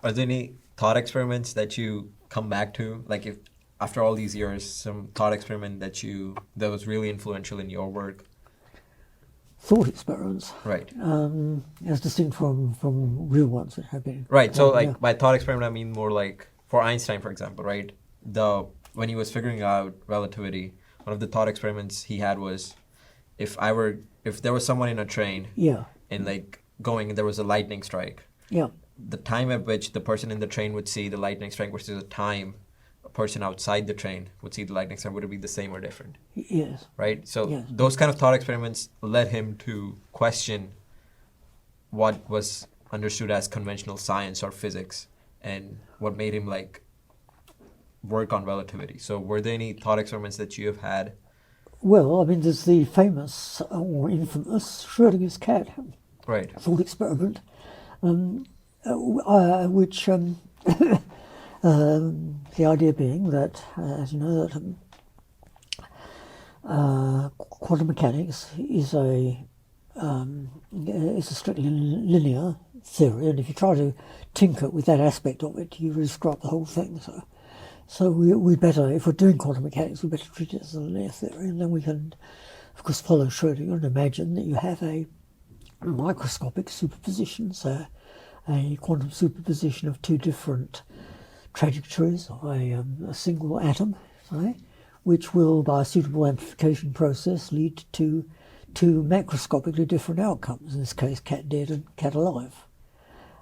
Are there any thought experiments that you come back to? Like if after all these years, some thought experiment that was really influential in your work? Thought experiments, Right. as distinct from real ones that have been. Right. So yeah. by thought experiment, I mean more like for Einstein, for example, right? When he was figuring out relativity, one of the thought experiments he had was if there was someone in a train Yeah. and like going and there was a lightning strike, Yeah. the time at which the person in the train would see the lightning strike versus the time a person outside the train would see the lightning strike, would it be the same or different? Yes. Right? So Yes. those kind of thought experiments led him to question what was understood as conventional science or physics and what made him like work on relativity. So were there any thought experiments that you have had? Well, I mean, there's the famous or infamous Schrödinger's cat Right. thought experiment, which the idea being that, as you know, that quantum mechanics is a strictly linear theory, and if you try to tinker with that aspect of it, you really screw up the whole thing. So we better, if we're doing quantum mechanics, we better treat it as a linear theory, and then we can, of course, follow Schrödinger and imagine that you have a microscopic superposition, so a quantum superposition of two different trajectories of a single atom, right, which will, by a suitable amplification process, lead to two macroscopically different outcomes, in this case cat dead and cat alive.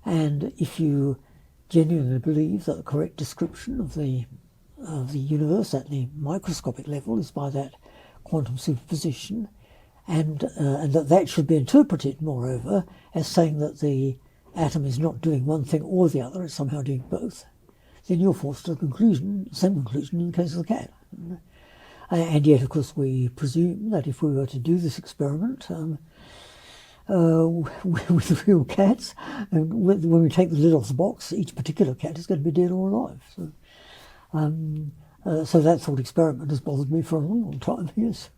And if you genuinely believe that the correct description of the universe at the microscopic level is by that quantum superposition, and that should be interpreted, moreover, as saying that the atom is not doing one thing or the other, it's somehow doing both, then you're forced to the same conclusion in the case of the cat. And yet, of course, we presume that if we were to do this experiment with real cats, and when we take the lid off the box, each particular cat is going to be dead or alive. So that thought experiment has bothered me for a long, long time, yes.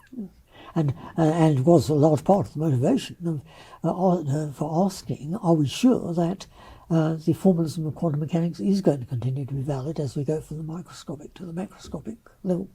And it was a large part of the motivation for asking, are we sure that the formalism of quantum mechanics is going to continue to be valid as we go from the microscopic to the macroscopic level?